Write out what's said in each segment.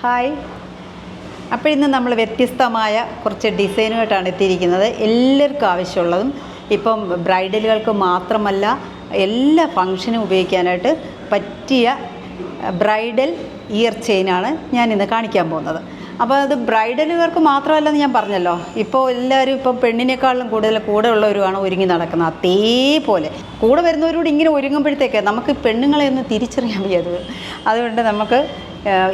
Hi. അപ്പോൾ ഇന്ന് നമ്മൾ വ്യത്യസ്തമായ കുറച്ച് ഡിസൈനുമായിട്ടാണ് എത്തിയിരിക്കുന്നത്. എല്ലാവർക്കും ആവശ്യമുള്ളതും ഇപ്പം ബ്രൈഡലുകൾക്ക് മാത്രമല്ല എല്ലാ ഫങ്ഷനും ഉപയോഗിക്കാനായിട്ട് പറ്റിയ ബ്രൈഡൽ ഇയർ ചെയിനാണ് ഞാൻ ഇന്ന് കാണിക്കാൻ പോകുന്നത്. അപ്പോൾ അത് ബ്രൈഡലുകാർക്ക് മാത്രമല്ലെന്ന് ഞാൻ പറഞ്ഞല്ലോ. ഇപ്പോൾ എല്ലാവരും ഇപ്പം പെണ്ണിനേക്കാളും കൂടുതൽ കൂടെ ഉള്ളവരുമാണ് ഒരുങ്ങി നടക്കുന്നത്. അതേപോലെ കൂടെ വരുന്നവരോട് ഇങ്ങനെ ഒരുങ്ങുമ്പോഴത്തേക്ക് നമുക്ക് പെണ്ണുങ്ങളെ ഒന്ന് തിരിച്ചറിയാൻ വയ്യത്. അതുകൊണ്ട് നമുക്ക്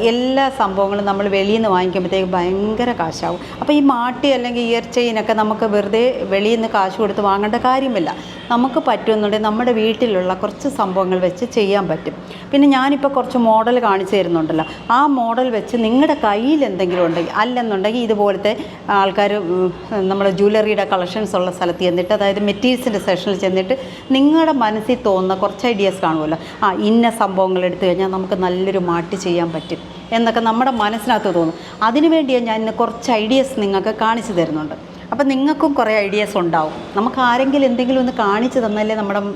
എല്ലാ സംഭവങ്ങളും നമ്മൾ വെളിയിൽ നിന്ന് വാങ്ങിക്കുമ്പോഴത്തേക്ക് ഭയങ്കര കാശാവും. അപ്പോൾ ഈ മാട്ടി അല്ലെങ്കിൽ ഇയർ ചെയിനൊക്കെ നമുക്ക് വെറുതെ വെളിയിൽ നിന്ന് കാശ് കൊടുത്ത് വാങ്ങേണ്ട കാര്യമില്ല. നമുക്ക് പറ്റുമെന്നുണ്ടെങ്കിൽ നമ്മുടെ വീട്ടിലുള്ള കുറച്ച് സംഭവങ്ങൾ വെച്ച് ചെയ്യാൻ പറ്റും. പിന്നെ ഞാനിപ്പോൾ കുറച്ച് മോഡൽ കാണിച്ചു തരുന്നുണ്ടല്ലോ, ആ മോഡൽ വെച്ച് നിങ്ങളുടെ കയ്യിൽ എന്തെങ്കിലും ഉണ്ടെങ്കിൽ, അല്ലെന്നുണ്ടെങ്കിൽ ഇതുപോലത്തെ ആൾക്കാർ നമ്മൾ ജ്വല്ലറിയുടെ കളക്ഷൻസ് ഉള്ള സ്ഥലത്ത് ചെന്നിട്ട്, അതായത് മെറ്റീരിയൽസിൻ്റെ സെഷനിൽ ചെന്നിട്ട് നിങ്ങളുടെ മനസ്സിൽ തോന്നുന്ന കുറച്ച് ഐഡിയാസ് കാണുമല്ലോ, ഇന്ന സംഭവങ്ങൾ എടുത്തു കഴിഞ്ഞാൽ നമുക്ക് നല്ലൊരു മാട്ടി ചെയ്യാൻ പറ്റും എന്നൊക്കെ നമ്മുടെ മനസ്സിനകത്ത് തോന്നും. അതിനുവേണ്ടിയാണ് ഞാൻ ഇന്ന് കുറച്ച് ഐഡിയാസ് നിങ്ങൾക്ക് കാണിച്ചു തരുന്നുണ്ട്. അപ്പം നിങ്ങൾക്കും കുറേ ഐഡിയാസ് ഉണ്ടാവും. നമുക്ക് ആരെങ്കിലും എന്തെങ്കിലും ഒന്ന് കാണിച്ചു തന്നാലേ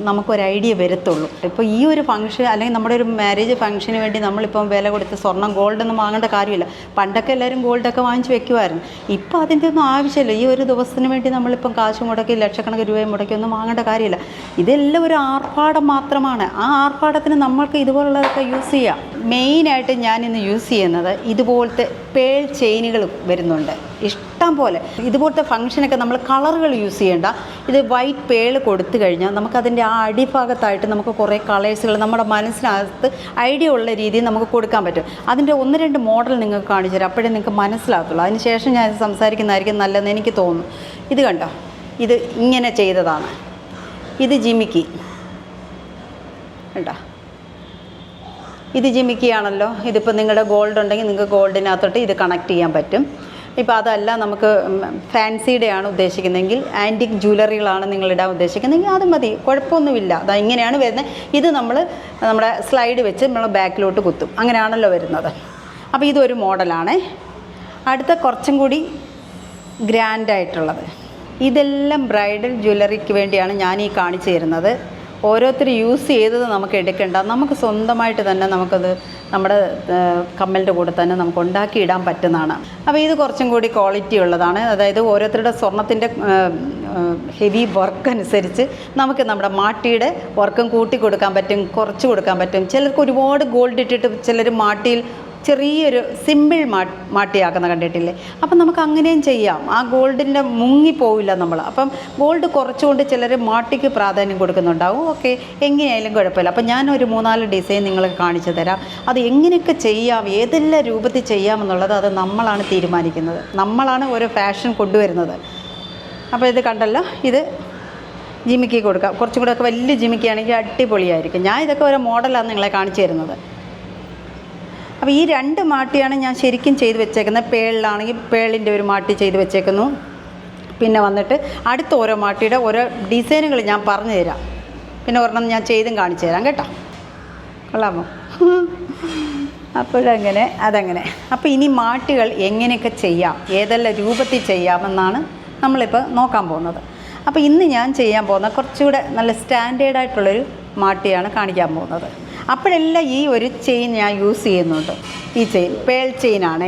നമുക്കൊരു ഐഡിയ വരത്തുള്ളൂ. ഇപ്പോൾ ഈ ഒരു ഫംഗ്ഷൻ അല്ലെങ്കിൽ നമ്മുടെ ഒരു മാരേജ് ഫംഗ്ഷന് വേണ്ടി നമ്മളിപ്പം വില കൊടുത്ത് സ്വർണ്ണം ഗോൾഡൊന്നും വാങ്ങേണ്ട കാര്യമില്ല. പണ്ടൊക്കെ എല്ലാവരും ഗോൾഡൊക്കെ വാങ്ങിച്ച് വെക്കുമായിരുന്നു. ഇപ്പോൾ അതിൻ്റെ ഒന്നും ആവശ്യമില്ല. ഈ ഒരു ദിവസത്തിന് വേണ്ടി നമ്മളിപ്പം കാശ് മുടക്കി ലക്ഷക്കണക്കിന് രൂപയും മുടക്കി ഒന്നും വാങ്ങേണ്ട കാര്യമില്ല. ഇതെല്ലാം ഒരു ആർഭാടം മാത്രമാണ്. ആ ആർഭാടത്തിന് നമ്മൾക്ക് ഇതുപോലുള്ളതൊക്കെ യൂസ് ചെയ്യാം. മെയിനായിട്ട് ഞാനിന്ന് യൂസ് ചെയ്യുന്നത് ഇതുപോലത്തെ പേൾ ചെയിനുകൾ വരുന്നുണ്ട് ഇഷ്ടം പോലെ. ഇതുപോലത്തെ ഫംഗ്ഷനൊക്കെ നമ്മൾ കളറുകൾ യൂസ് ചെയ്യേണ്ട. ഇത് വൈറ്റ് പേൾ കൊടുത്തു കഴിഞ്ഞാൽ നമുക്കതിൻ്റെ ആ അടിഭാഗത്തായിട്ട് നമുക്ക് കുറേ കളേഴ്സുകൾ നമ്മുടെ മനസ്സിനകത്ത് ഐഡിയ ഉള്ള രീതിയിൽ നമുക്ക് കൊടുക്കാൻ പറ്റും. അതിൻ്റെ 1-2 മോഡൽ നിങ്ങൾക്ക് കാണിച്ചു തരാം, അപ്പോഴേ നിങ്ങൾക്ക് മനസ്സിലാക്കുള്ളൂ. അതിന് ശേഷം ഞാൻ സംസാരിക്കുന്നതായിരിക്കും നല്ലതെന്ന് എനിക്ക് തോന്നുന്നു. ഇത് കണ്ടോ, ഇത് ഇങ്ങനെ ചെയ്തതാണ്. ഇത് ജിമിക്കി കണ്ടോ, ഇത് ജിമിക്കിയാണല്ലോ. ഇതിപ്പോൾ നിങ്ങളുടെ ഗോൾഡ് ഉണ്ടെങ്കിൽ നിങ്ങൾക്ക് ഗോൾഡിനകത്തോട്ട് ഇത് കണക്ട് ചെയ്യാൻ പറ്റും. ഇപ്പോൾ അതല്ല നമുക്ക് ഫാൻസിയുടെയാണ് ഉദ്ദേശിക്കുന്നതെങ്കിൽ, ആൻറ്റിക് ജ്വല്ലറികളാണ് നിങ്ങളിടാൻ ഉദ്ദേശിക്കുന്നതെങ്കിൽ അത് മതി, കുഴപ്പമൊന്നുമില്ല. അതാ ഇങ്ങനെയാണ് വരുന്നത്. ഇത് നമ്മുടെ സ്ലൈഡ് വെച്ച് നമ്മൾ ബാക്കിലോട്ട് കുത്തും, അങ്ങനെയാണല്ലോ വരുന്നത്. അപ്പോൾ ഇതൊരു മോഡലാണ്. അടുത്ത കുറച്ചും കൂടി ഗ്രാൻഡായിട്ടുള്ളത്, ഇതെല്ലാം ബ്രൈഡൽ ജ്വല്ലറിക്ക് വേണ്ടിയാണ് ഞാൻ ഈ കാണിച്ചു തരുന്നത്. ഓരോരുത്തർ യൂസ് ചെയ്തത് നമുക്ക് എടുക്കേണ്ട, നമുക്ക് സ്വന്തമായിട്ട് തന്നെ നമുക്കത് നമ്മുടെ കമ്മലിൻ്റെ കൂടെ തന്നെ നമുക്ക് ഉണ്ടാക്കിയിടാൻ പറ്റുന്നതാണ്. അപ്പോൾ ഇത് കുറച്ചും കൂടി ക്വാളിറ്റി ഉള്ളതാണ്. അതായത് ഓരോരുത്തരുടെ സ്വർണത്തിൻ്റെ ഹെവി വർക്ക് അനുസരിച്ച് നമുക്ക് നമ്മുടെ മാട്ടിയുടെ വർക്കും കൂട്ടി കൊടുക്കാൻ പറ്റും, കുറച്ച് കൊടുക്കാൻ പറ്റും. ചിലർക്ക് ഒരുപാട് ഗോൾഡ് ഇട്ടിട്ട് ചിലർ മാട്ടിയിൽ ചെറിയൊരു സിമ്പിൾ മാട്ടിയാക്കുന്ന കണ്ടിട്ടില്ലേ. അപ്പം നമുക്ക് അങ്ങനെയും ചെയ്യാം. ആ ഗോൾഡിൻ്റെ മുങ്ങിപ്പോവില്ല നമ്മൾ. അപ്പം ഗോൾഡ് കുറച്ചുകൊണ്ട് ചിലർ മാട്ടിക്ക് പ്രാധാന്യം കൊടുക്കുന്നുണ്ടാവും. ഓക്കെ, എങ്ങനെയായാലും കുഴപ്പമില്ല. അപ്പം ഞാനൊരു 3-4 ഡിസൈൻ നിങ്ങൾക്ക് കാണിച്ചു തരാം. അത് എങ്ങനെയൊക്കെ ചെയ്യാം, ഏതെല്ലാം രൂപത്തിൽ ചെയ്യാമെന്നുള്ളത് അത് നമ്മളാണ് തീരുമാനിക്കുന്നത്. നമ്മളാണ് ഓരോ ഫാഷൻ കൊണ്ടുവരുന്നത്. അപ്പോൾ ഇത് കണ്ടല്ലോ, ഇത് ജിമിക്കി കൊടുക്കാം. കുറച്ചും കൂടെ ഒക്കെ വലിയ ജിമിക്കിയാണെങ്കിൽ അടിപൊളിയായിരിക്കും. ഞാൻ ഇതൊക്കെ ഓരോ മോഡലാണ് നിങ്ങളെ കാണിച്ചു തരുന്നത്. അപ്പോൾ ഈ 2 മാട്ടിയാണ് ഞാൻ ശരിക്കും ചെയ്ത് വെച്ചേക്കുന്നത്. പേളിലാണെങ്കിൽ പേളിൻ്റെ ഒരു മാട്ടി ചെയ്ത് വെച്ചേക്കുന്നു. പിന്നെ വന്നിട്ട് അടുത്ത ഓരോ മാട്ടിയുടെ ഓരോ ഡിസൈനുകൾ ഞാൻ പറഞ്ഞു തരാം. പിന്നെ ഒരെണ്ണം ഞാൻ ചെയ്തും കാണിച്ചു തരാം കേട്ടോ. കൊള്ളാമോ? അപ്പോഴങ്ങനെ അതങ്ങനെ. അപ്പോൾ ഇനി മാട്ടികൾ എങ്ങനെയൊക്കെ ചെയ്യാം, ഏതെല്ലാം രൂപത്തിൽ ചെയ്യാമെന്നാണ് നമ്മളിപ്പോൾ നോക്കാൻ പോകുന്നത്. അപ്പോൾ ഇന്ന് ഞാൻ ചെയ്യാൻ പോകുന്ന കുറച്ചുകൂടെ നല്ല സ്റ്റാൻഡേർഡായിട്ടുള്ളൊരു മാട്ടിയാണ് കാണിക്കാൻ പോകുന്നത്. അപ്പോഴെല്ലാം ഈ ഒരു ചെയിൻ ഞാൻ യൂസ് ചെയ്യുന്നുണ്ട്. ഈ ചെയിൻ പേൾ ചെയിനാണ്.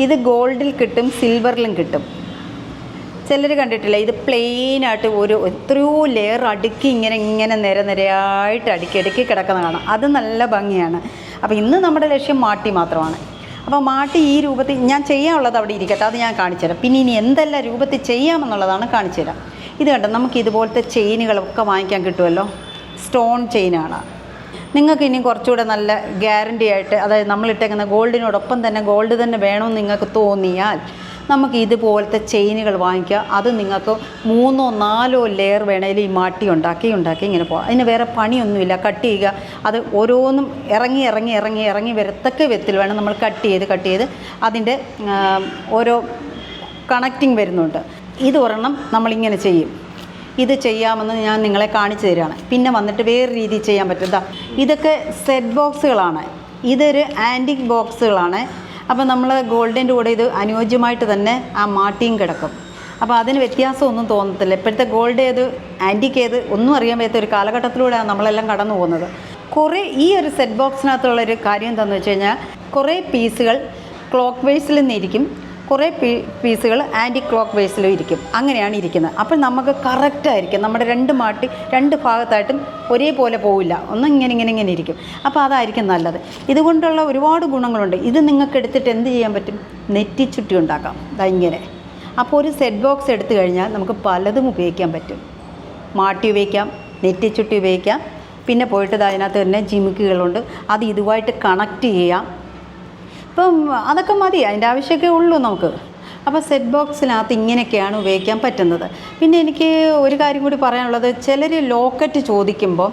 ഇത് ഗോൾഡിൽ കിട്ടും, സിൽവറിലും കിട്ടും. ചിലർ കണ്ടിട്ടില്ല, ഇത് പ്ലെയിനായിട്ട് എത്രയോ ലെയർ അടുക്കി ഇങ്ങനെ നിരയായിട്ട് അടുക്കി കിടക്കുന്ന കാണാം. അത് നല്ല ഭംഗിയാണ്. അപ്പോൾ ഇന്ന് നമ്മുടെ ലക്ഷ്യം മാട്ടി മാത്രമാണ്. അപ്പോൾ മാട്ടി ഈ രൂപത്തിൽ ഞാൻ ചെയ്യാനുള്ളത് അവിടെ ഇരിക്കട്ടെ, അത് ഞാൻ കാണിച്ചു തരാം. പിന്നെ ഇനി എന്തെല്ലാം രൂപത്തിൽ ചെയ്യാമെന്നുള്ളതാണ് കാണിച്ചു തരാം. ഇത് കണ്ടോ, നമുക്ക് ഇതുപോലത്തെ ചെയിനുകളൊക്കെ വാങ്ങിക്കാൻ കിട്ടുമല്ലോ. സ്റ്റോൺ ചെയിനാണ്. നിങ്ങൾക്ക് ഇനി കുറച്ചുകൂടെ നല്ല ഗ്യാരണ്ടി ആയിട്ട്, അതായത് നമ്മളിട്ടേക്കുന്ന ഗോൾഡിനോടൊപ്പം തന്നെ ഗോൾഡ് തന്നെ വേണമെന്ന് നിങ്ങൾക്ക് തോന്നിയാൽ നമുക്ക് ഇതുപോലത്തെ ചെയിനുകൾ വാങ്ങിക്കുക. അത് നിങ്ങൾക്ക് 3-4 ലെയർ വേണേലും ഈ മാട്ടി ഉണ്ടാക്കി ഇങ്ങനെ പോകാം. അതിന് വേറെ പണിയൊന്നുമില്ല. കട്ട് ചെയ്യുക, അത് ഓരോന്നും ഇറങ്ങി വരത്തക്ക വിധത്തിൽ വേണം നമ്മൾ കട്ട് ചെയ്ത് അതിൻ്റെ ഓരോ കണക്റ്റിംഗ് വരുന്നുണ്ട്. ഇത് ഒരെണ്ണം നമ്മളിങ്ങനെ ചെയ്യും. ഇത് ചെയ്യാമെന്ന് ഞാൻ നിങ്ങളെ കാണിച്ചു തരികയാണ്. പിന്നെ വന്നിട്ട് വേറെ രീതിയിൽ ചെയ്യാൻ പറ്റും. ഇതൊക്കെ സെറ്റ് ബോക്സുകളാണ്. ഇതൊരു ആൻറ്റിക് ബോക്സുകളാണ്. അപ്പോൾ നമ്മൾ ഗോൾഡിൻ്റെ കൂടെ ഇത് അനുയോജ്യമായിട്ട് തന്നെ ആ മാട്ടിയും കിടക്കും. അപ്പോൾ അതിന് വ്യത്യാസമൊന്നും തോന്നത്തില്ല. ഇപ്പോഴത്തെ ഗോൾഡ് ഏത് ആൻറ്റിക് ഏത് ഒന്നും അറിയാൻ പറ്റാത്ത ഒരു കാലഘട്ടത്തിലൂടെയാണ് നമ്മളെല്ലാം കടന്നു പോകുന്നത്. കുറേ ഈ ഒരു സെറ്റ് ബോക്സിനകത്തുള്ളൊരു കാര്യം എന്താണെന്ന് വെച്ച് കഴിഞ്ഞാൽ, കുറേ പീസുകൾ ക്ലോക്ക് വൈസിൽ നിന്നിരിക്കും, കുറേ പീസുകൾ ആൻറ്റി ക്ലോക്ക് വൈസിലും ഇരിക്കും. അങ്ങനെയാണ് ഇരിക്കുന്നത്. അപ്പോൾ നമുക്ക് കറക്റ്റായിരിക്കും. നമ്മുടെ രണ്ട് ഭാഗത്തായിട്ടും ഒരേപോലെ പോവില്ല, ഒന്ന് ഇങ്ങനെ ഇരിക്കും. അപ്പോൾ അതായിരിക്കും നല്ലത്. ഇതുകൊണ്ടുള്ള ഒരുപാട് ഗുണങ്ങളുണ്ട്. ഇത് നിങ്ങൾക്ക് എടുത്തിട്ട് എന്ത് ചെയ്യാൻ പറ്റും? നെറ്റിച്ചുട്ടി ഉണ്ടാക്കാം. ഇങ്ങനെ. അപ്പോൾ ഒരു സെറ്റ് ബോക്സ് എടുത്തു കഴിഞ്ഞാൽ നമുക്ക് പലതും ഉപയോഗിക്കാൻ പറ്റും. മാട്ടി ഉപയോഗിക്കാം, നെറ്റിച്ചുട്ടി ഉപയോഗിക്കാം. പിന്നെ പോയിട്ട് അതിനകത്ത് തന്നെ ജിമിക്കുകളുണ്ട്, അത് ഇതുമായിട്ട് കണക്ട് ചെയ്യാം. ഇപ്പം അതൊക്കെ മതി, അതിൻ്റെ ആവശ്യമൊക്കെ ഉള്ളൂ നമുക്ക്. അപ്പോൾ സെറ്റ് ബോക്സിനകത്ത് ഇങ്ങനെയൊക്കെയാണ് ഉപയോഗിക്കാൻ പറ്റുന്നത്. പിന്നെ എനിക്ക് ഒരു കാര്യം കൂടി പറയാനുള്ളത്, ചിലർ ലോക്കറ്റ് ചോദിക്കുമ്പോൾ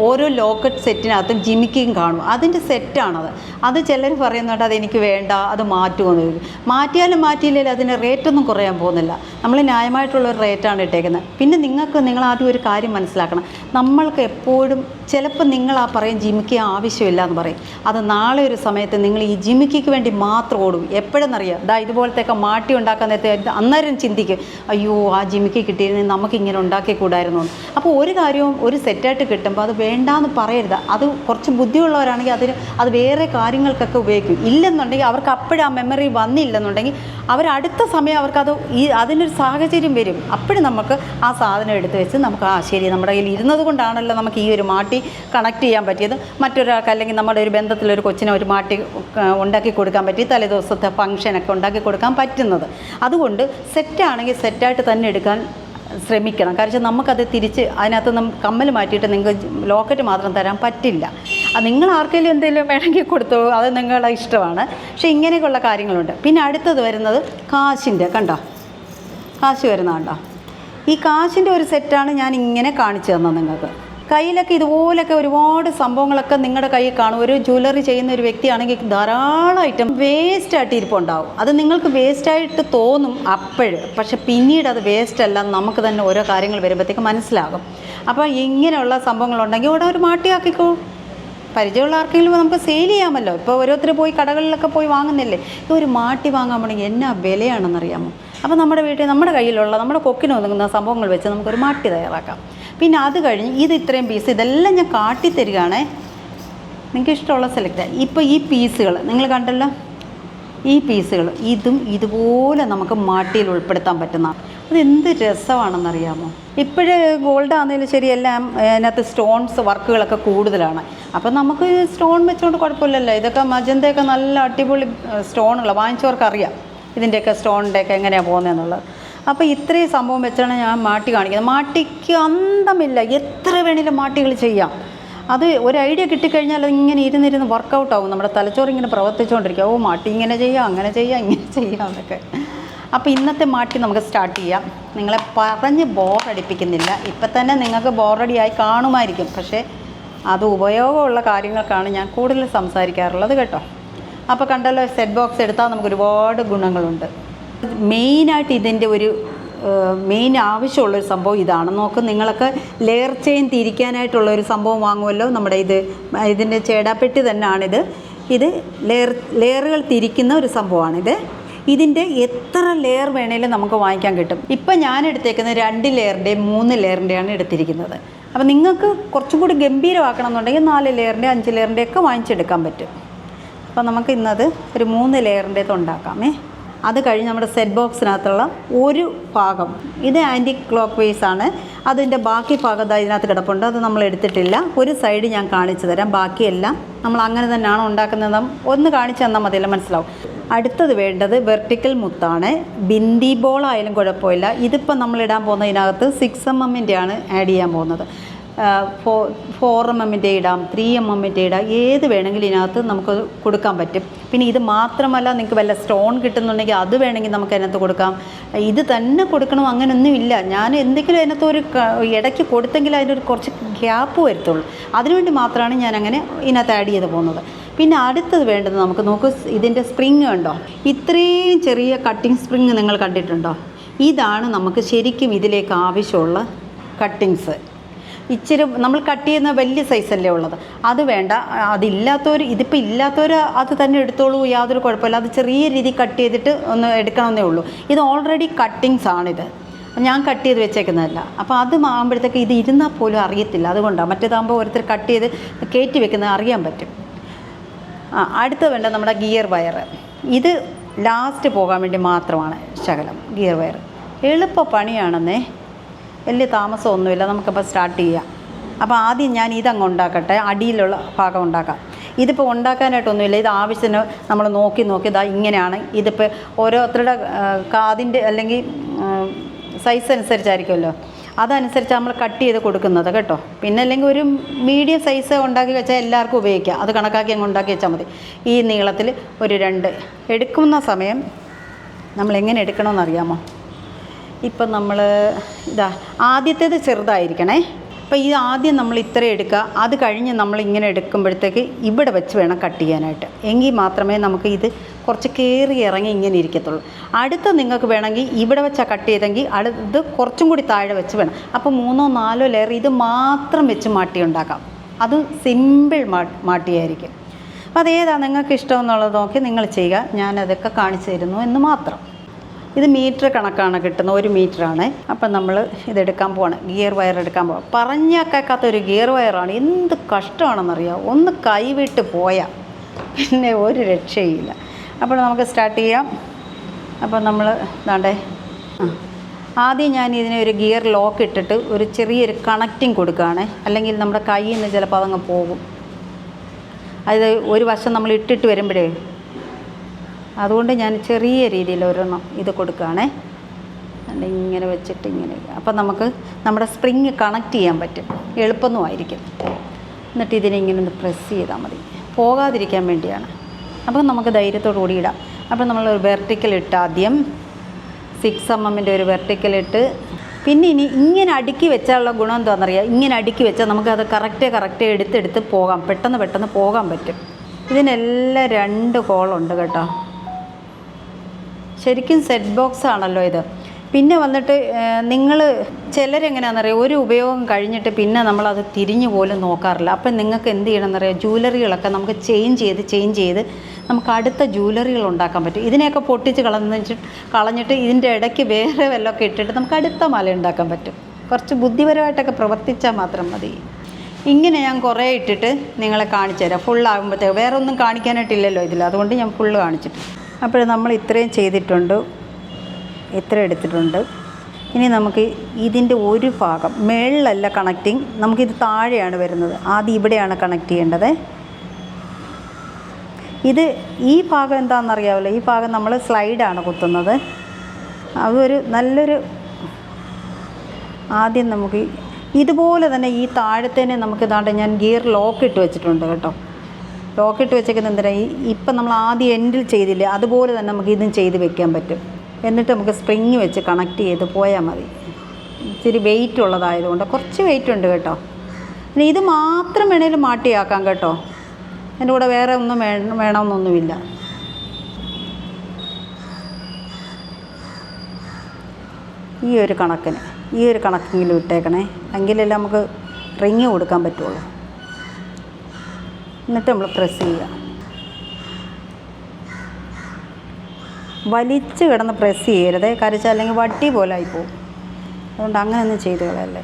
ഓരോ ലോക്കറ്റ് സെറ്റിനകത്തും ജിമിക്കും കാണും. അതിൻ്റെ സെറ്റാണത്. അത് ചിലർ പറയുന്നുണ്ട് അതെനിക്ക് വേണ്ട, അത് മാറ്റുമെന്ന് ചോദിക്കും. മാറ്റിയാലും മാറ്റിയില്ലെങ്കിലും അതിന് റേറ്റൊന്നും കുറയാൻ പോകുന്നില്ല. നമ്മൾ ന്യായമായിട്ടുള്ളൊരു റേറ്റാണ് ഇട്ടേക്കുന്നത്. പിന്നെ നിങ്ങൾ ആദ്യം ഒരു കാര്യം മനസ്സിലാക്കണം. നമ്മൾക്ക് എപ്പോഴും ചിലപ്പോൾ നിങ്ങൾ പറയും ജിമിക്ക് ആവശ്യമില്ല എന്ന് പറയും. അത് നാളെ ഒരു സമയത്ത് നിങ്ങൾ ഈ ജിമിക്കിക്ക് വേണ്ടി മാത്രം ഓടും. എപ്പോഴെന്നറിയാം, ഇതുപോലത്തെയൊക്കെ മാറ്റി ഉണ്ടാക്കാൻ നേരത്തെ അന്നേരം ചിന്തിക്കും, അയ്യോ ആ ജിമിക്ക് കിട്ടിയിരുന്നെങ്കിൽ നമുക്കിങ്ങനെ ഉണ്ടാക്കിക്കൂടായിരുന്നു. അപ്പോൾ ഒരു കാര്യവും ഒരു സെറ്റായിട്ട് കിട്ടുമ്പോൾ അത് വേണ്ടാന്ന് പറയരുത്. അത് കുറച്ച് ബുദ്ധിയുള്ളവരാണെങ്കിൽ അത് വേറെ കാര്യങ്ങൾക്കൊക്കെ ഉപയോഗിക്കും. ഇല്ലെന്നുണ്ടെങ്കിൽ അവർക്ക് അപ്പോഴും ആ മെമ്മറി വന്നില്ലെന്നുണ്ടെങ്കിൽ അവരടുത്ത സമയം അവർക്കത് അതിനൊരു സാഹചര്യം വരും. അപ്പോഴും നമുക്ക് ആ സാധനം എടുത്ത് വെച്ച് നമുക്ക് ശരി, നമ്മുടെ കയ്യിൽ ഇരുന്നത് കൊണ്ടാണല്ലോ നമുക്ക് ഈ ഒരു മാട്ടി കണക്ട് ചെയ്യാൻ പറ്റിയത്. മറ്റൊരാൾക്ക് അല്ലെങ്കിൽ നമ്മുടെ ഒരു ബന്ധത്തിലൊരു കൊച്ചിനെ ഒരു മാട്ടി ഉണ്ടാക്കി കൊടുക്കാൻ പറ്റി, തലേദിവസത്തെ ഫംഗ്ഷനൊക്കെ ഉണ്ടാക്കി കൊടുക്കാൻ പറ്റുന്നത്. അതുകൊണ്ട് സെറ്റാണെങ്കിൽ സെറ്റായിട്ട് തന്നെ എടുക്കാൻ ശ്രമിക്കണം. കാരണം നമുക്കത് തിരിച്ച് അതിനകത്ത് കമ്മൽ മാറ്റിയിട്ട് നിങ്ങൾക്ക് ലോക്കറ്റ് മാത്രം തരാൻ പറ്റില്ല. അത് നിങ്ങൾ ആർക്കെങ്കിലും എന്തെങ്കിലും വേണമെങ്കിൽ കൊടുത്തോ, അത് നിങ്ങളുടെ ഇഷ്ടമാണ്. പക്ഷേ ഇങ്ങനെയൊക്കെയുള്ള കാര്യങ്ങളുണ്ട്. പിന്നെ അടുത്തത് വരുന്നത് കാശിൻ്റെ, കാശ് വരുന്നതുണ്ടോ? ഈ കാശിൻ്റെ ഒരു സെറ്റാണ് ഞാൻ ഇങ്ങനെ കാണിച്ചു തന്നത് നിങ്ങൾക്ക്. കയ്യിലൊക്കെ ഇതുപോലൊക്കെ ഒരുപാട് സംഭവങ്ങളൊക്കെ നിങ്ങളുടെ കയ്യിൽ കാണും. ഒരു ജ്വല്ലറി ചെയ്യുന്ന ഒരു വ്യക്തിയാണെങ്കിൽ ധാരാളം ഐറ്റം വേസ്റ്റായിട്ട് ഇരിപ്പുണ്ടാവും. അത് നിങ്ങൾക്ക് വേസ്റ്റായിട്ട് തോന്നും പക്ഷെ പിന്നീട് അത് വേസ്റ്റ് അല്ല, നമുക്ക് തന്നെ ഓരോ കാര്യങ്ങൾ വരുമ്പോഴത്തേക്ക് മനസ്സിലാകും. അപ്പോൾ ഇങ്ങനെയുള്ള സംഭവങ്ങളുണ്ടെങ്കിൽ ഇവിടെ ഒരു മാട്ടിയാക്കിക്കോ. പരിചയമുള്ള ആർക്കെങ്കിലും നമുക്ക് സെയിൽ ചെയ്യാമല്ലോ. ഇപ്പോൾ ഓരോരുത്തർ പോയി കടകളിലൊക്കെ പോയി വാങ്ങുന്നില്ലേ? ഒരു മാട്ടി വാങ്ങാൻ പോകണമെങ്കിൽ എന്നാ വിലയാണെന്നറിയാമോ? അപ്പോൾ നമ്മുടെ വീട്ടിൽ നമ്മുടെ കയ്യിലുള്ള നമ്മുടെ കൊക്കിന് ഒതുങ്ങുന്ന സംഭവങ്ങൾ വെച്ച് നമുക്കൊരു മാട്ടി തയ്യാറാക്കാം. പിന്നെ അത് കഴിഞ്ഞ് ഇത് ഇത്രയും പീസ് ഇതെല്ലാം ഞാൻ കാട്ടിത്തരികയാണേ, നിങ്ങൾക്ക് ഇഷ്ടമുള്ള സെലക്ട്. ഇപ്പോൾ ഈ പീസുകൾ നിങ്ങൾ കണ്ടല്ലോ, ഈ പീസുകൾ ഇതുപോലെ നമുക്ക് മാട്ടിയിൽ ഉൾപ്പെടുത്താൻ പറ്റുന്ന അതെന്ത് രസമാണെന്നറിയാമോ? ഇപ്പോഴേ ഗോൾഡ് ആണെങ്കിലും ശരി, എല്ലാം അതിനകത്ത് സ്റ്റോൺസ് വർക്കുകളൊക്കെ കൂടുതലാണ്. അപ്പം നമുക്ക് സ്റ്റോൺ വെച്ചുകൊണ്ട് കുഴപ്പമില്ലല്ലോ. ഇതൊക്കെ മജന്തയൊക്കെ നല്ല അടിപൊളി സ്റ്റോണുള്ള വാങ്ങിച്ചവർക്ക് അറിയാം ഇതിൻ്റെയൊക്കെ സ്റ്റോണിൻ്റെയൊക്കെ എങ്ങനെയാണ് പോകുന്നതെന്നുള്ളത്. അപ്പോൾ ഇത്രയും സംഭവം വെച്ചാണ് ഞാൻ മാട്ടി കാണിക്കുന്നത്. മാട്ടിക്ക് അന്തമില്ല, എത്ര വേണേലും മാട്ടികൾ ചെയ്യാം. അത് ഒരു ഐഡിയ കിട്ടിക്കഴിഞ്ഞാൽ അത് ഇങ്ങനെ ഇരുന്നിരുന്ന് വർക്കൗട്ട് ആവും. നമ്മുടെ തലച്ചോറ് ഇങ്ങനെ പ്രവർത്തിച്ചുകൊണ്ടിരിക്കുക. മാട്ടി ഇങ്ങനെ ചെയ്യാം, അങ്ങനെ ചെയ്യാം, ഇങ്ങനെ ചെയ്യാം എന്നൊക്കെ. അപ്പോൾ ഇന്നത്തെ മാട്ടി നമുക്ക് സ്റ്റാർട്ട് ചെയ്യാം. നിങ്ങളെ പറഞ്ഞ് ബോറടിപ്പിക്കുന്നില്ല. ഇപ്പം തന്നെ നിങ്ങൾക്ക് ബോറടിയായി കാണുമായിരിക്കും, പക്ഷേ അത് ഉപയോഗമുള്ള കാര്യങ്ങൾക്കാണ് ഞാൻ കൂടുതൽ സംസാരിക്കാറുള്ളത് കേട്ടോ. അപ്പോൾ കണ്ടല്ലോ, സെറ്റ് ബോക്സ് എടുത്താൽ നമുക്ക് ഒരുപാട് ഗുണങ്ങളുണ്ട്. മെയിനായിട്ട് ഇതിൻ്റെ ഒരു മെയിൻ ആവശ്യമുള്ളൊരു സംഭവം ഇതാണ്. നോക്ക്, നിങ്ങളൊക്കെ ലെയർ ചെയിൻ തിരിക്കാനായിട്ടുള്ളൊരു സംഭവം വാങ്ങുമല്ലോ. നമ്മുടെ ഇതിൻ്റെ ചേടാപ്പെട്ടി തന്നെയാണിത്. ഇത് ലെയറുകൾ തിരിക്കുന്ന ഒരു സംഭവമാണിത്. ഇതിൻ്റെ എത്ര ലെയർ വേണേലും നമുക്ക് വാങ്ങിക്കാൻ കിട്ടും. ഇപ്പം ഞാൻ എടുത്തേക്കുന്നത് 2 ലെയറിൻ്റെയും 3 ലെയറിൻ്റെയാണ് എടുത്തിരിക്കുന്നത്. അപ്പോൾ നിങ്ങൾക്ക് കുറച്ചും കൂടി ഗംഭീരമാക്കണം എന്നുണ്ടെങ്കിൽ 4 ലെയറിൻ്റെ 5 ലെയറിൻ്റെ ഒക്കെ വാങ്ങിച്ചെടുക്കാൻ പറ്റും. അപ്പോൾ നമുക്ക് ഇന്നത് ഒരു 3 ലെയറിൻ്റെത് ഉണ്ടാക്കാമേ. അത് കഴിഞ്ഞ് നമ്മുടെ സെറ്റ് ബോക്സിനകത്തുള്ള ഒരു ഭാഗം ഇത് ആൻറ്റി ക്ലോക്ക് വൈസ് ആണ്. അതിൻ്റെ ബാക്കി ഭാഗം ഇതിനകത്ത് കിടപ്പുണ്ട്, അത് നമ്മൾ എടുത്തിട്ടില്ല. ഒരു സൈഡ് ഞാൻ കാണിച്ചു തരാം, ബാക്കിയെല്ലാം നമ്മൾ അങ്ങനെ തന്നെയാണ് ഉണ്ടാക്കുന്നത്. ഒന്ന് കാണിച്ചു തന്നാൽ മതിയല്ല, മനസ്സിലാവും. അടുത്തത് വേണ്ടത് വെർട്ടിക്കൽ മുത്താണ്. ബിന്ദി ബോൾ ആയാലും കുഴപ്പമില്ല. ഇതിപ്പോൾ നമ്മളിടാൻ പോകുന്നതിനകത്ത് 6mm ആണ് ആഡ് ചെയ്യാൻ പോകുന്നത്. 4mm ഇടാം, 3mm ഇടാം, ഏത് വേണമെങ്കിലും ഇതിനകത്ത് നമുക്ക് കൊടുക്കാൻ പറ്റും. പിന്നെ ഇത് മാത്രമല്ല, നിങ്ങൾക്ക് വല്ല സ്റ്റോൺ കിട്ടുന്നുണ്ടെങ്കിൽ അത് വേണമെങ്കിൽ നമുക്ക് അതിനകത്ത് കൊടുക്കാം. ഇത് തന്നെ കൊടുക്കണം അങ്ങനെയൊന്നുമില്ല. ഞാൻ എന്തെങ്കിലും അതിനകത്ത് ഒരു ഇടയ്ക്ക് കൊടുത്തെങ്കിൽ അതിനൊരു കുറച്ച് ഗ്യാപ്പ് വരുത്തുള്ളൂ. അതിനുവേണ്ടി മാത്രമാണ് ഞാൻ അങ്ങനെ ഇതിനകത്ത് ആഡ് ചെയ്ത് പോകുന്നത്. പിന്നെ അടുത്തത് വേണ്ടത് നമുക്ക് നോക്ക്, ഇതിൻ്റെ സ്പ്രിങ് ഉണ്ടോ? ഇത്രയും ചെറിയ കട്ടിങ് സ്പ്രിങ് നിങ്ങൾ കണ്ടിട്ടുണ്ടോ? ഇതാണ് നമുക്ക് ശരിക്കും ഇതിലേക്ക് ആവശ്യമുള്ള കട്ടിങ്സ്. ഇച്ചിരി നമ്മൾ കട്ട് ചെയ്യുന്ന വലിയ സൈസല്ലേ ഉള്ളത്, അത് വേണ്ട. ഇതിപ്പോൾ ഇല്ലാത്തവർ അത് തന്നെ എടുത്തോളൂ, യാതൊരു കുഴപ്പമില്ല. അത് ചെറിയ രീതിയിൽ കട്ട് ചെയ്തിട്ട് ഒന്ന് എടുക്കണമെന്നേ ഉള്ളൂ. ഇത് ഓൾറെഡി കട്ടിങ്സ് ആണിത്, ഞാൻ കട്ട് ചെയ്ത് വെച്ചേക്കുന്നതല്ല. അപ്പോൾ അത് ആകുമ്പോഴത്തേക്ക് ഇത് ഇരുന്നാൽ പോലും അറിയത്തില്ല. അതുകൊണ്ടാണ്. മറ്റേതാകുമ്പോൾ ഓരോരുത്തർ കട്ട് ചെയ്ത് കയറ്റി വെക്കുന്നത് അറിയാൻ പറ്റും. അടുത്ത വേണ്ട നമ്മുടെ ഗിയർ വയർ. ഇത് ലാസ്റ്റ് പോകാൻ വേണ്ടി മാത്രമാണ് ശകലം ഗിയർ വയർ. എളുപ്പ പണിയാണെന്നേ, വലിയ താമസമൊന്നുമില്ല. നമുക്കപ്പോൾ സ്റ്റാർട്ട് ചെയ്യാം. അപ്പോൾ ആദ്യം ഞാൻ ഇതങ്ങ് ഉണ്ടാക്കട്ടെ, അടിയിലുള്ള ഭാഗം ഉണ്ടാക്കാം. ഇതിപ്പോൾ ഉണ്ടാക്കാനായിട്ടൊന്നുമില്ല, ഇത് ആവശ്യത്തിന് നമ്മൾ നോക്കി ഇതാ ഇങ്ങനെയാണ്. ഇതിപ്പോൾ ഓരോരുത്തരുടെ കാതിൻ്റെ അല്ലെങ്കിൽ സൈസ് അനുസരിച്ചായിരിക്കുമല്ലോ, അതനുസരിച്ച് നമ്മൾ കട്ട് ചെയ്ത് കൊടുക്കുന്നത് കേട്ടോ. പിന്നെ അല്ലെങ്കിൽ ഒരു മീഡിയം സൈസ് ഉണ്ടാക്കി വെച്ചാൽ എല്ലാവർക്കും ഉപയോഗിക്കാം. അത് കണക്കാക്കി അങ്ങ് ഉണ്ടാക്കി വെച്ചാൽ മതി. ഈ നീളത്തിൽ ഒരു 2 എടുക്കുന്ന സമയം നമ്മൾ എങ്ങനെ എടുക്കണമെന്നറിയാമോ? ഇപ്പം നമ്മൾ ഇതാ ആദ്യത്തേത് ചെറുതായിരിക്കണേ. അപ്പോൾ ഇത് ആദ്യം നമ്മൾ ഇത്ര എടുക്കുക. അത് കഴിഞ്ഞ് നമ്മൾ ഇങ്ങനെ എടുക്കുമ്പോഴത്തേക്ക് ഇവിടെ വെച്ച് വേണം കട്ട് ചെയ്യാനായിട്ട്. എങ്കിൽ മാത്രമേ നമുക്ക് ഇത് കുറച്ച് കയറി ഇറങ്ങി ഇങ്ങനെ ഇരിക്കത്തുള്ളൂ. അടുത്ത നിങ്ങൾക്ക് വേണമെങ്കിൽ ഇവിടെ വെച്ചാൽ കട്ട് ചെയ്തെങ്കിൽ ഇത് കുറച്ചും കൂടി താഴെ വെച്ച് വേണം. അപ്പോൾ 3 4 ലെയർ ഇത് മാത്രം വെച്ച് മാട്ടി ഉണ്ടാക്കാം. അത് സിമ്പിൾ മാട്ടിയായിരിക്കും. അപ്പോൾ അതേതാണ് നിങ്ങൾക്ക് ഇഷ്ടമെന്നുള്ളത് നോക്കി നിങ്ങൾ ചെയ്യുക. ഞാനതൊക്കെ കാണിച്ചു തരുന്നു എന്ന് മാത്രം. ഇത് മീറ്റർ കണക്കാണ് കിട്ടുന്നത്, 1 മീറ്ററാണ്. അപ്പം നമ്മൾ ഇതെടുക്കാൻ പോവാണ്, ഗിയർ വയർ എടുക്കാൻ പോവാം. പറഞ്ഞാൽ കേൾക്കാത്തൊരു ഗിയർ വയറാണ്. എന്ത് കഷ്ടമാണെന്നറിയാം. ഒന്ന് കൈവിട്ട് പോയാൽ പിന്നെ ഒരു രക്ഷയില്ല. അപ്പോൾ നമുക്ക് സ്റ്റാർട്ട് ചെയ്യാം. അപ്പം നമ്മൾ ദാണ്ടേ ആദ്യം ഞാൻ ഇതിനെ ഒരു ഗിയർ ലോക്ക് ഇട്ടിട്ട് ഒരു ചെറിയൊരു കണക്റ്റിങ് കൊടുക്കുകയാണ്. അല്ലെങ്കിൽ നമ്മുടെ കയ്യിൽ നിന്ന് ചിലപ്പോൾ അതങ്ങ് പോകും. അത് ഒരു വശം നമ്മൾ ഇട്ടിട്ട് വരുമ്പോഴേ, അതുകൊണ്ട് ഞാൻ ചെറിയ രീതിയിൽ ഒരെണ്ണം ഇത് കൊടുക്കുകയാണേ. ഇങ്ങനെ വെച്ചിട്ട് ഇങ്ങനെ. അപ്പം നമുക്ക് നമ്മുടെ സ്പ്രിങ് കണക്ട് ചെയ്യാൻ പറ്റും, എളുപ്പമൊന്നുമായിരിക്കും. എന്നിട്ട് ഇതിനെ ഇങ്ങനെ ഒന്ന് പ്രസ് ചെയ്താൽ മതി, പോകാതിരിക്കാൻ വേണ്ടിയാണ്. അപ്പം നമുക്ക് ധൈര്യത്തോടു കൂടി ഇടാം. അപ്പം നമ്മൾ ഒരു വെർട്ടിക്കൽ ഇട്ട് ആദ്യം 6 mm ഒരു വെർട്ടിക്കൽ ഇട്ട്, പിന്നെ ഇനി ഇങ്ങനെ അടുക്കി വെച്ചാലുള്ള ഗുണം എന്താണെന്നറിയാം? ഇങ്ങനെ അടുക്കി വെച്ചാൽ നമുക്കത് കറക്റ്റ് എടുത്തെടുത്ത് പോകാം, പെട്ടെന്ന് പോകാൻ പറ്റും. ഇതിനെല്ലാം 2 ഹോളുണ്ട് കേട്ടോ. ശരിക്കും സെറ്റ് ബോക്സ് ആണല്ലോ ഇത്. പിന്നെ വന്നിട്ട് നിങ്ങൾ ചിലരെങ്ങനെയാണെന്നറിയാം, ഒരു ഉപയോഗം കഴിഞ്ഞിട്ട് പിന്നെ നമ്മളത് തിരിഞ്ഞു പോലും നോക്കാറില്ല. അപ്പം നിങ്ങൾക്ക് എന്ത് ചെയ്യണമെന്നറിയാം? ജ്വല്ലറികളൊക്കെ നമുക്ക് ചേഞ്ച് ചെയ്ത് നമുക്ക് അടുത്ത ജ്വല്ലറികൾ ഉണ്ടാക്കാൻ പറ്റും. ഇതിനെയൊക്കെ പൊട്ടിച്ച് കളഞ്ഞിട്ട് ഇതിൻ്റെ ഇടയ്ക്ക് വേറെ വല്ലതൊക്കെ ഇട്ടിട്ട് നമുക്ക് അടുത്ത മാല ഉണ്ടാക്കാൻ പറ്റും. കുറച്ച് ബുദ്ധിപരമായിട്ടൊക്കെ പ്രവർത്തിച്ചാൽ മാത്രം മതി. ഇങ്ങനെ ഞാൻ കുറേ ഇട്ടിട്ട് നിങ്ങളെ കാണിച്ചു തരാം. ഫുള്ളാകുമ്പോഴത്തേക്ക് വേറെ ഒന്നും കാണിക്കാനായിട്ടില്ലല്ലോ ഇതിൽ, അതുകൊണ്ട് ഞാൻ ഫുള്ള് കാണിച്ചിട്ട്. അപ്പോൾ നമ്മൾ ഇത്രയും ചെയ്തിട്ടുണ്ട്, ഇത്ര എടുത്തിട്ടുണ്ട്. ഇനി നമുക്ക് ഇതിൻ്റെ ഒരു ഭാഗം മേളിലല്ല കണക്റ്റിങ്, നമുക്കിത് താഴെയാണ് വരുന്നത്. ആദ്യം ഇവിടെയാണ് കണക്ട് ചെയ്യേണ്ടത്. ഇത് ഈ ഭാഗം എന്താണെന്നറിയാമല്ലോ, ഈ ഭാഗം നമ്മൾ സ്ലൈഡാണ് കുത്തുന്നത്. അതൊരു നല്ലൊരു, ആദ്യം നമുക്ക് ഇതുപോലെ തന്നെ ഈ താഴത്തേനെ നമുക്ക് ഇതാണ്ട് ഞാൻ ഗിയർ ലോക്ക് ഇട്ട് വെച്ചിട്ടുണ്ട് കേട്ടോ. ലോക്കിട്ട് വെച്ചേക്കുന്നത് എന്തിനാ? ഇപ്പം നമ്മൾ ആദ്യം എൻഡിൽ ചെയ്തില്ലേ, അതുപോലെ തന്നെ നമുക്ക് ഇതും ചെയ്ത് വെക്കാൻ പറ്റും. എന്നിട്ട് നമുക്ക് സ്പ്രിങ് വെച്ച് കണക്ട് ചെയ്ത് പോയാൽ മതി. ഇച്ചിരി വെയിറ്റ് ഉള്ളതായതുകൊണ്ട് കുറച്ച് വെയിറ്റ് ഉണ്ട് കേട്ടോ. പിന്നെ ഇത് മാത്രം വേണേലും മാട്ടിയാക്കാം കേട്ടോ. എൻ്റെ കൂടെ വേറെ ഒന്നും വേണമെന്നൊന്നുമില്ല. ഈ ഒരു കണക്കെങ്കിലും ഇട്ടേക്കണേ, എങ്കിലല്ലേ നമുക്ക് റിങ് കൊടുക്കാൻ പറ്റുള്ളൂ. എന്നിട്ട് നമ്മൾ പ്രസ് ചെയ്യുക. വലിച്ച് കിടന്ന് പ്രസ് ചെയ്യരുത്, കരച്ചാൽ അല്ലെങ്കിൽ വട്ടി പോലെ ആയിപ്പോവും. അതുകൊണ്ട് അങ്ങനെയൊന്നും ചെയ്ത് കളയല്ലേ.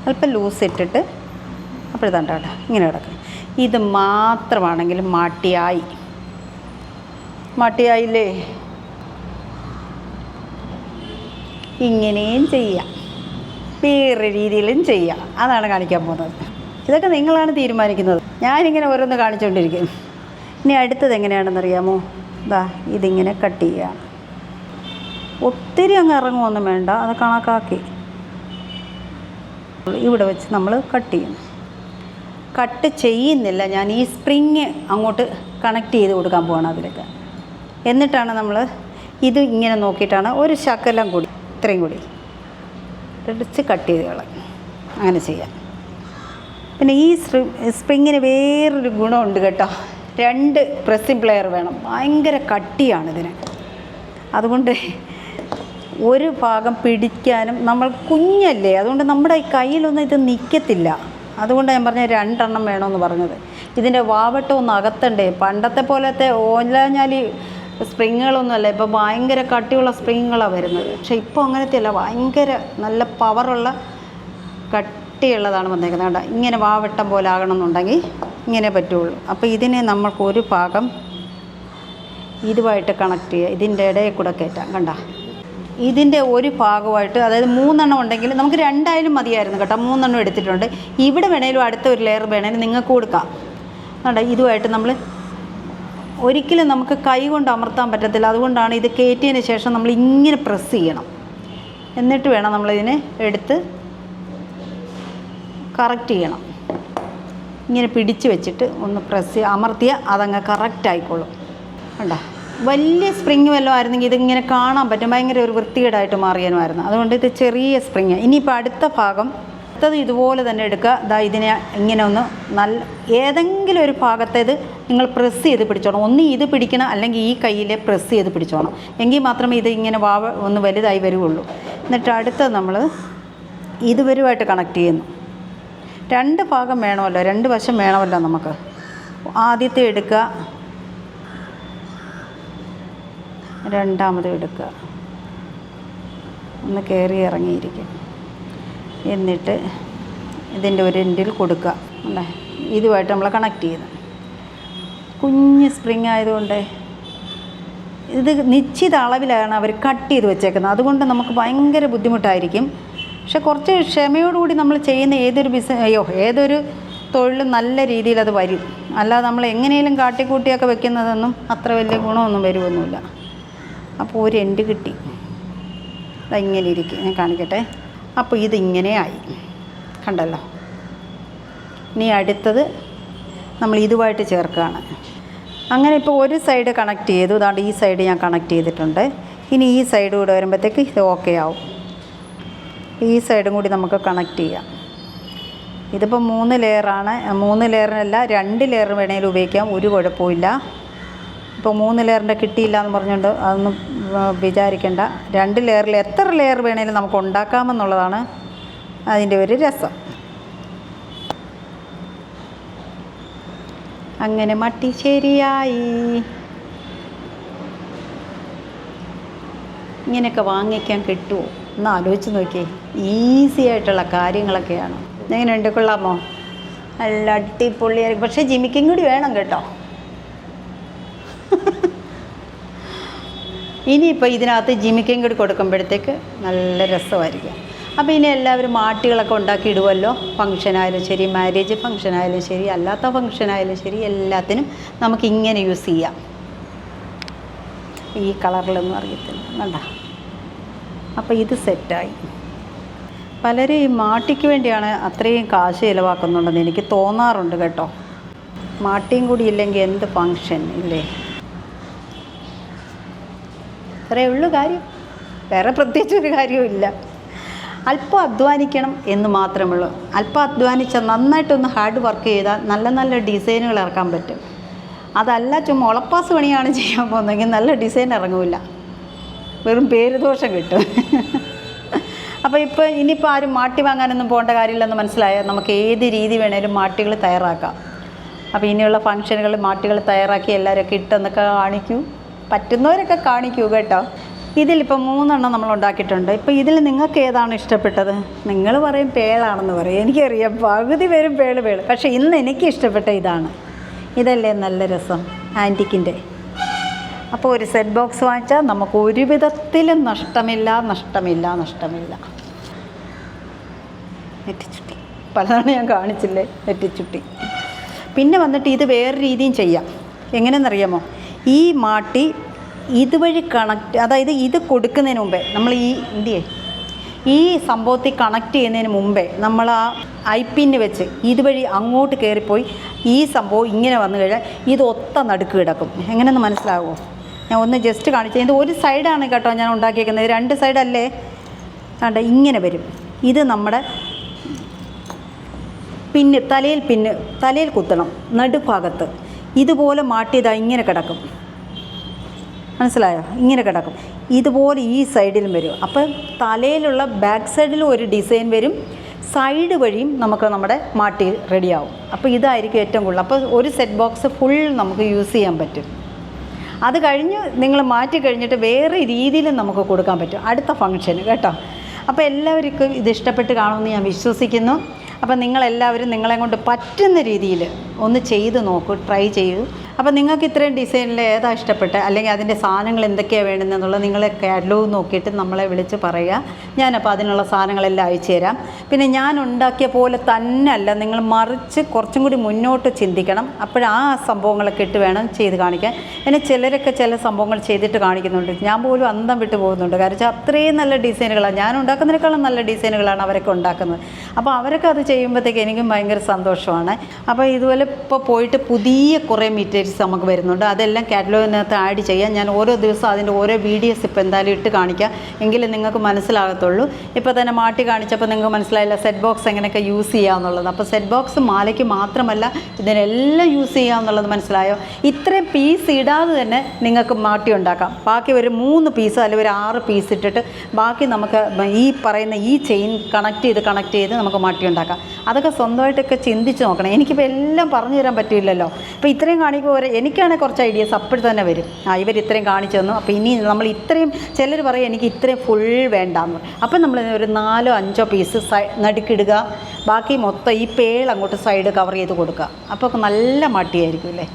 അല്പം ലൂസ് ഇട്ടിട്ട് അപ്പോഴത്തേണ്ട കേട്ടോ ഇങ്ങനെ കിടക്കും. ഇത് മാത്രമാണെങ്കിലും മാട്ടിയായില്ലേ. ഇങ്ങനെയും ചെയ്യാം, വേറെ രീതിയിലും ചെയ്യാം. അതാണ് കാണിക്കാൻ പോകുന്നത്. ഇതൊക്കെ നിങ്ങളാണ് തീരുമാനിക്കുന്നത്. ഞാനിങ്ങനെ ഓരോന്ന് കാണിച്ചുകൊണ്ടിരിക്കും. ഇനി അടുത്തത് എങ്ങനെയാണെന്നറിയാമോ? ഇതാ ഇതിങ്ങനെ കട്ട് ചെയ്യുകയാണ്. ഒത്തിരി അങ്ങ് ഇറങ്ങുമൊന്നും വേണ്ട, അത് കണക്കാക്കി ഇവിടെ വെച്ച് നമ്മൾ കട്ട് ചെയ്യുന്നു. കട്ട് ചെയ്യുന്നില്ല, ഞാൻ ഈ സ്പ്രിങ് അങ്ങോട്ട് കണക്ട് ചെയ്ത് കൊടുക്കാൻ പോവാണ് അതിലേക്ക്. എന്നിട്ടാണ് നമ്മൾ ഇത് ഇങ്ങനെ നോക്കിയിട്ടാണ് ഒരു ശകലം കൂടി, ഇത്രയും കൂടി ഇടിച്ച് കട്ട് ചെയ്ത് കളയും. അങ്ങനെ ചെയ്യാം. പിന്നെ ഈ സ്പ്രിങ്ങിന് വേറൊരു ഗുണമുണ്ട് കേട്ടോ. 2 പ്രസ്സിംഗ് പ്ലെയർ വേണം. ഭയങ്കര കട്ടിയാണിതിന്. അതുകൊണ്ട് ഒരു ഭാഗം പിടിക്കാനും, നമ്മൾ കുഞ്ഞല്ലേ, അതുകൊണ്ട് നമ്മുടെ കയ്യിലൊന്നും ഇത് നിൽക്കത്തില്ല. അതുകൊണ്ട് ഞാൻ പറഞ്ഞ 2 എണ്ണം വേണമെന്ന് പറഞ്ഞത്. ഇതിൻ്റെ വാവട്ടം ഒന്ന് അകത്തണ്ടേ. പണ്ടത്തെ പോലത്തെ ഓലാഞ്ഞാലി സ്പ്രിങ്ങുകളൊന്നുമല്ല, ഇപ്പോൾ ഭയങ്കര കട്ടിയുള്ള സ്പ്രിങ്ങുകളാണ് വരുന്നത്. പക്ഷേ ഇപ്പോൾ അങ്ങനത്തെ അല്ല, ഭയങ്കര നല്ല പവറുള്ള കട്ടിയുള്ളതാണ് വന്നേക്കുന്നത്. കണ്ട ഇങ്ങനെ വാവട്ടം പോലെ ആകണമെന്നുണ്ടെങ്കിൽ ഇങ്ങനെ പറ്റുള്ളൂ. അപ്പോൾ ഇതിനെ നമ്മൾക്ക് ഒരു ഭാഗം ഇതുമായിട്ട് കണക്ട് ചെയ്യുക, ഇതിൻ്റെ ഇടയിൽ കൂടെ കയറ്റാം. കണ്ട, ഇതിൻ്റെ ഒരു ഭാഗമായിട്ട്, അതായത് 3 എണ്ണം ഉണ്ടെങ്കിൽ നമുക്ക് 2 ആയാലും മതിയായിരുന്നു കേട്ടോ. 3 എണ്ണം എടുത്തിട്ടുണ്ട്. ഇവിടെ വേണേലും അടുത്ത ഒരു ലെയർ വേണേലും നിങ്ങൾക്ക് കൊടുക്കാം. കണ്ട, ഇതുമായിട്ട് നമ്മൾ ഒരിക്കലും നമുക്ക് കൈ കൊണ്ട് അമർത്താൻ പറ്റത്തില്ല. അതുകൊണ്ടാണ് ഇത് കയറ്റിയതിന് ശേഷം നമ്മൾ ഇങ്ങനെ പ്രസ് ചെയ്യണം. എന്നിട്ട് വേണം നമ്മളിതിനെ എടുത്ത് കറക്റ്റ് ചെയ്യണം. ഇങ്ങനെ പിടിച്ച് വെച്ചിട്ട് ഒന്ന് പ്രസ് അമർത്തിയാൽ അതങ്ങ് കറക്റ്റ് ആയിക്കോളും. കണ്ടോ, വലിയ സ്പ്രിങ് വല്ലതും ആയിരുന്നെങ്കിൽ ഇതിങ്ങനെ കാണാൻ പറ്റും, ഭയങ്കര ഒരു വൃത്തികേടായിട്ട് മാറിയാനുമായിരുന്നു. അതുകൊണ്ട് ഇത് ചെറിയ സ്പ്രിങ്. ഇനിയിപ്പോൾ അടുത്ത ഭാഗം അടുത്തത് ഇതുപോലെ തന്നെ എടുക്കുക. ദാ ഇതിനെ ഇങ്ങനെ ഒന്ന് നല്ല ഏതെങ്കിലും ഒരു ഭാഗത്തേത് നിങ്ങൾ പ്രസ് ചെയ്ത് പിടിച്ചോണം. ഒന്ന് ഇത് പിടിക്കണം, അല്ലെങ്കിൽ ഈ കയ്യിൽ പ്രസ് ചെയ്ത് പിടിച്ചോണം. എങ്കിൽ മാത്രമേ ഇത് ഇങ്ങനെ ഒന്ന് വലുതായി വരുള്ളൂ. എന്നിട്ട് അടുത്തത് നമ്മൾ ഇതുവരുമായിട്ട് കണക്ട് ചെയ്യുന്നു. 2 ഭാഗം വേണമല്ലോ, 2 വശം വേണമല്ലോ നമുക്ക്. ആദ്യത്തെ എടുക്കുക, രണ്ടാമത് എടുക്കുക, ഒന്ന് കയറി ഇറങ്ങിയിരിക്കും. എന്നിട്ട് ഇതിൻ്റെ ഒരു എൻഡിൽ കൊടുക്കുക. അല്ലേ, ഇതുമായിട്ട് നമ്മൾ കണക്ട് ചെയ്യുന്നത്. കുഞ്ഞ് സ്പ്രിങ് ആയതുകൊണ്ട് ഇത് നിശ്ചിത അളവിലാണ് അവർ കട്ട് ചെയ്ത് വെച്ചേക്കുന്നത്. അതുകൊണ്ട് നമുക്ക് ഭയങ്കര ബുദ്ധിമുട്ടായിരിക്കും. പക്ഷെ കുറച്ച് ക്ഷമയോടുകൂടി നമ്മൾ ചെയ്യുന്ന ഏതൊരു തൊഴിലും നല്ല രീതിയിൽ അത് വരും. അല്ലാതെ നമ്മൾ എങ്ങനെയും കാട്ടിക്കൂട്ടിയൊക്കെ വെക്കുന്നതൊന്നും അത്ര വലിയ ഗുണമൊന്നും വരുമൊന്നുമില്ല. അപ്പോൾ ഒരു എൻഡ് കിട്ടി. ഇങ്ങനെ ഇരിക്കും, ഞാൻ കാണിക്കട്ടെ. അപ്പോൾ ഇതിങ്ങനെ ആയി, കണ്ടല്ലോ. ഇനി അടുത്തത് നമ്മൾ ഇതുമായിട്ട് ചേർക്കുകയാണ്. അങ്ങനെ ഇപ്പോൾ ഒരു സൈഡ് കണക്ട് ചെയ്തു. അതാണ്ട് ഈ സൈഡ് ഞാൻ കണക്ട് ചെയ്തിട്ടുണ്ട്. ഇനി ഈ സൈഡ് കൂടെ വരുമ്പോഴത്തേക്ക് ഇത് ഓക്കെ ആവും. ഈ സൈഡും കൂടി നമുക്ക് കണക്ട് ചെയ്യാം. ഇതിപ്പോൾ 3 ലെയറാണ്. 3 ലെയറിനല്ല 2 ലെയർ വേണമെങ്കിലും ഉപയോഗിക്കാം, ഒരു കുഴപ്പമില്ല. ഇപ്പോൾ 3 ലെയറിൻ്റെ കിട്ടിയില്ല എന്ന് പറഞ്ഞുകൊണ്ട് അതൊന്നും വിചാരിക്കേണ്ട. 2 ലെയറിൽ എത്ര ലെയർ വേണമെങ്കിലും നമുക്ക് ഉണ്ടാക്കാമെന്നുള്ളതാണ് അതിൻ്റെ ഒരു രസം. അങ്ങനെ മട്ടി ശരിയായി. ഇങ്ങനെയൊക്കെ വാങ്ങിക്കാൻ കിട്ടുമോ എന്ന് ആലോചിച്ച് നോക്കിയേ. ഈസി ആയിട്ടുള്ള കാര്യങ്ങളൊക്കെയാണ്. എങ്ങനെയുണ്ട്, കൊള്ളാമോ? നല്ല അടിപൊളിയായിരിക്കും. പക്ഷേ ജിമിക്കും കൂടി വേണം കേട്ടോ. ഇനിയിപ്പോൾ ഇതിനകത്ത് ജിമിക്കും കൂടി കൊടുക്കുമ്പോഴത്തേക്ക് നല്ല രസമായിരിക്കും. അപ്പോൾ ഇനി എല്ലാവരും മാട്ടികളൊക്കെ ഉണ്ടാക്കി ഇടുമല്ലോ. ഫംഗ്ഷനായാലും ശരി, മാരേജ് ഫംഗ്ഷനായാലും ശരി, അല്ലാത്ത ഫംഗ്ഷനായാലും ശരി, എല്ലാത്തിനും നമുക്കിങ്ങനെ യൂസ് ചെയ്യാം. ഈ കളറിലൊന്നും അറിയത്തില്ല, വേണ്ട. അപ്പോൾ ഇത് സെറ്റായി. പലരും ഈ മാട്ടിക്ക് വേണ്ടിയാണ് അത്രയും കാശ് ചിലവാക്കുന്നുണ്ടെന്ന് എനിക്ക് തോന്നാറുണ്ട് കേട്ടോ. മാട്ടിയും കൂടി ഇല്ലെങ്കിൽ എന്ത് ഫംഗ്ഷൻ ഇല്ലേ? അത്രയേ ഉള്ളൂ കാര്യം, വേറെ പ്രത്യേകിച്ചൊരു കാര്യവുമില്ല. അല്പം അധ്വാനിക്കണം എന്ന് മാത്രമേ ഉള്ളൂ. അല്പം അധ്വാനിച്ചാൽ, നന്നായിട്ടൊന്ന് ഹാർഡ് വർക്ക് ചെയ്താൽ നല്ല നല്ല ഡിസൈനുകൾ ഇറക്കാൻ പറ്റും. അതല്ല ചുമ്മാ ഉളപ്പാസ് പണിയാണ് ചെയ്യാൻ പോകുന്നതെങ്കിൽ നല്ല ഡിസൈൻ ഇറങ്ങില്ല, വെറും പേര് ദോഷം കിട്ടും. അപ്പോൾ ഇനിയിപ്പോൾ ആരും മാട്ടി വാങ്ങാനൊന്നും പോകേണ്ട കാര്യമില്ലെന്ന് മനസ്സിലായാൽ നമുക്ക് ഏത് രീതി വേണേലും മാട്ടികൾ തയ്യാറാക്കാം. അപ്പോൾ ഇനിയുള്ള ഫംഗ്ഷനുകൾ മാട്ടികൾ തയ്യാറാക്കി എല്ലാവരൊക്കെ ഇട്ടെന്നൊക്കെ കാണിക്കൂ, പറ്റുന്നവരൊക്കെ കാണിക്കൂ കേട്ടോ. ഇതിലിപ്പോൾ 3 എണ്ണം നമ്മൾ ഉണ്ടാക്കിയിട്ടുണ്ട്. ഇപ്പോൾ ഇതിൽ നിങ്ങൾക്ക് ഏതാണ് ഇഷ്ടപ്പെട്ടത്? നിങ്ങൾ പറയും പേളാണെന്ന് പറയും, എനിക്കറിയാം. പകുതി പേരും പേള്. പക്ഷേ ഇന്ന് എനിക്ക് ഇഷ്ടപ്പെട്ട ഇതാണ്. ഇതല്ലേ നല്ല രസം, ആൻറ്റിക്കിൻ്റെ. അപ്പോൾ ഒരു സെറ്റ് ബോക്സ് വാങ്ങിച്ചാൽ നമുക്ക് ഒരു വിധത്തിലും നഷ്ടമില്ല. നെറ്റിച്ചുട്ടി പലതവണ ഞാൻ കാണിച്ചില്ലേ, നെറ്റിച്ചുട്ടി. പിന്നെ വന്നിട്ട് ഇത് വേറെ രീതിയും ചെയ്യാം. എങ്ങനെയെന്നറിയാമോ? ഈ മാട്ടി ഇതുവഴി കണക്ട്, അതായത് ഇത് കൊടുക്കുന്നതിന് മുമ്പേ നമ്മൾ ഈ സംഭവത്തിൽ കണക്ട് ചെയ്യുന്നതിന് മുമ്പേ നമ്മൾ ആ ഐപ്പിന് വെച്ച് ഇതുവഴി അങ്ങോട്ട് കയറിപ്പോയി ഈ സംഭവം ഇങ്ങനെ വന്നു കഴിഞ്ഞാൽ ഇത് ഒത്ത നടുക്ക് കിടക്കും. എങ്ങനെയെന്ന് മനസ്സിലാകുമോ? ഞാൻ ഒന്ന് ജസ്റ്റ് കാണിച്ചു. ഇത് ഒരു സൈഡാണ് കേട്ടോ ഞാൻ ഉണ്ടാക്കിയേക്കുന്നത്, 2 സൈഡല്ലേ. കണ്ട ഇങ്ങനെ വരും. ഇത് നമ്മുടെ തലയിൽ കുത്തണം, നടുഭാഗത്ത് ഇതുപോലെ മാട്ടിയതാ ഇങ്ങനെ കിടക്കും. മനസ്സിലായോ? ഇങ്ങനെ കിടക്കും. ഇതുപോലെ ഈ സൈഡിലും വരും. അപ്പം തലയിലുള്ള ബാക്ക് സൈഡിലും ഒരു ഡിസൈൻ വരും, സൈഡ് വഴിയും നമുക്ക് നമ്മുടെ മാട്ടി റെഡിയാവും. അപ്പോൾ ഇതായിരിക്കും ഏറ്റവും കൂടുതൽ. അപ്പോൾ ഒരു സെറ്റ് ബോക്സ് ഫുൾ നമുക്ക് യൂസ് ചെയ്യാൻ പറ്റും. അത് കഴിഞ്ഞ് നിങ്ങൾ മാറ്റി കഴിഞ്ഞിട്ട് വേറെ രീതിയിലും നമുക്ക് കൊടുക്കാൻ പറ്റും അടുത്ത ഫംഗ്ഷന് കേട്ടോ. അപ്പോൾ എല്ലാവർക്കും ഇത് ഇഷ്ടപ്പെട്ട് കാണുമെന്ന് ഞാൻ വിശ്വസിക്കുന്നു. അപ്പം നിങ്ങളെല്ലാവരും നിങ്ങളെ കൊണ്ട് പറ്റുന്ന രീതിയിൽ ഒന്ന് ചെയ്ത് നോക്കൂ, ട്രൈ ചെയ്യൂ. അപ്പോൾ നിങ്ങൾക്ക് ഇത്രയും ഡിസൈനിൽ ഏതാ ഇഷ്ടപ്പെട്ടത്, അല്ലെങ്കിൽ അതിൻ്റെ സാധനങ്ങൾ എന്തൊക്കെയാണ് വേണ്ടുന്നതെന്നുള്ളത് നിങ്ങളെ കാറ്റലോഗ് നോക്കിയിട്ട് നമ്മളെ വിളിച്ച് പറയുക. ഞാനപ്പോൾ അതിനുള്ള സാധനങ്ങളെല്ലാം അയച്ചു തരാം. പിന്നെ ഞാൻ ഉണ്ടാക്കിയ പോലെ തന്നെ അല്ല, നിങ്ങൾ മറിച്ച് കുറച്ചും കൂടി മുന്നോട്ട് ചിന്തിക്കണം. അപ്പോഴാ സംഭവങ്ങളൊക്കെ ഇട്ട് വേണം ചെയ്ത് കാണിക്കാൻ. പിന്നെ ചിലരൊക്കെ ചില സംഭവങ്ങൾ ചെയ്തിട്ട് കാണിക്കുന്നുണ്ട്, ഞാൻ പോലും അന്തം വിട്ട് പോകുന്നുണ്ട്. കാരണം അത്രയും നല്ല ഡിസൈനുകളാണ്, ഞാൻ ഉണ്ടാക്കുന്നതിനേക്കാളും നല്ല ഡിസൈനുകളാണ് അവരൊക്കെ ഉണ്ടാക്കുന്നത്. അപ്പോൾ അവരൊക്കെ അത് ചെയ്യുമ്പോഴത്തേക്ക് എനിക്കും ഭയങ്കര സന്തോഷമാണ്. അപ്പോൾ ഇതുപോലെ ഇപ്പോൾ പോയിട്ട് പുതിയ കുറേ മെറ്റീരിയൽസ് നമുക്ക് വരുന്നുണ്ട്, അതെല്ലാം കാറ്റലോഗിനകത്ത് ആഡ് ചെയ്യാം. ഞാൻ ഓരോ ദിവസം അതിൻ്റെ ഓരോ വീഡിയോസ് ഇപ്പോൾ എന്തായാലും ഇട്ട് കാണിക്കാം, എങ്കിലും നിങ്ങൾക്ക് മനസ്സിലാകത്തുള്ളൂ. ഇപ്പോൾ തന്നെ മാട്ടി കാണിച്ചപ്പോൾ നിങ്ങൾക്ക് മനസ്സിലായില്ല സെറ്റ് ബോക്സ് എങ്ങനെയൊക്കെ യൂസ് ചെയ്യാമെന്നുള്ളത്. അപ്പോൾ സെറ്റ് ബോക്സ് മാലയ്ക്ക് മാത്രമല്ല ഇതിനെല്ലാം യൂസ് ചെയ്യാമെന്നുള്ളത് മനസ്സിലായോ? ഇത്രയും പീസ് ഇടാതെ തന്നെ നിങ്ങൾക്ക് മാട്ടി ഉണ്ടാക്കാം. ബാക്കി ഒരു 3 പീസ് അല്ലെങ്കിൽ ഒരു 6 പീസ് ഇട്ടിട്ട് ബാക്കി നമുക്ക് ഈ പറയുന്ന ഈ ചെയിൻ കണക്ട് ചെയ്ത് നമുക്ക് മാട്ടി ഉണ്ടാക്കാം. അതൊക്കെ സ്വന്തമായിട്ടൊക്കെ ചിന്തിച്ച് നോക്കണം. എനിക്കിപ്പോൾ എല്ലാം പറഞ്ഞു തരാൻ പറ്റില്ലല്ലോ. ഇപ്പോൾ ഇത്രയും കാണിക്കുമ്പോൾ എനിക്കാണെങ്കിൽ കുറച്ച് ഐഡിയാസ് അപ്പോൾ തന്നെ വരും. ഇവർ ഇത്രയും കാണിച്ചു തന്നു, അപ്പോൾ ഇനി നമ്മൾ ഇത്രയും, ചിലർ പറയും എനിക്ക് ഇത്രയും ഫുൾ വേണ്ടാന്ന്. അപ്പം നമ്മൾ ഒരു 4-5 പീസ് നടുക്കിടുക, ബാക്കി മൊത്തം ഈ പേൾ അങ്ങോട്ട് സൈഡ് കവർ ചെയ്ത് കൊടുക്കുക. അപ്പോൾ നല്ല മട്ടിയായിരിക്കും അല്ലേ?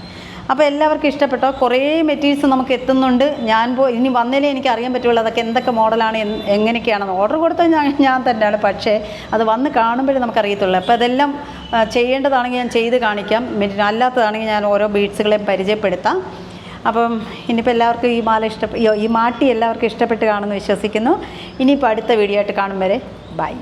അപ്പോൾ എല്ലാവർക്കും ഇഷ്ടപ്പെട്ടോ? കുറേ മെറ്റീരിയൽസ് നമുക്ക് എത്തുന്നുണ്ട്. ഇനി വന്നേലേ എനിക്ക് അറിയാൻ പറ്റുള്ളൂ അതൊക്കെ എന്തൊക്കെ മോഡലാണ്, എങ്ങനെയൊക്കെയാണെന്ന്. ഓർഡർ കൊടുത്തത് ഞാൻ തന്നെയാണ്, പക്ഷേ അത് വന്ന് കാണുമ്പോഴേ നമുക്കറിയത്തുള്ളൂ. അപ്പോൾ അതെല്ലാം ചെയ്യേണ്ടതാണെങ്കിൽ ഞാൻ ചെയ്ത് കാണിക്കാം, അല്ലാത്തതാണെങ്കിൽ ഞാൻ ഓരോ ബീഡ്സുകളെയും പരിചയപ്പെടുത്താം. അപ്പം ഇനിയിപ്പോൾ എല്ലാവർക്കും ഈ മാട്ടി എല്ലാവർക്കും ഇഷ്ടപ്പെട്ട് കാണുമെന്ന് വിശ്വസിക്കുന്നു. ഇനിയിപ്പോൾ അടുത്ത വീഡിയോ ആയിട്ട് കാണും വരെ ബൈ.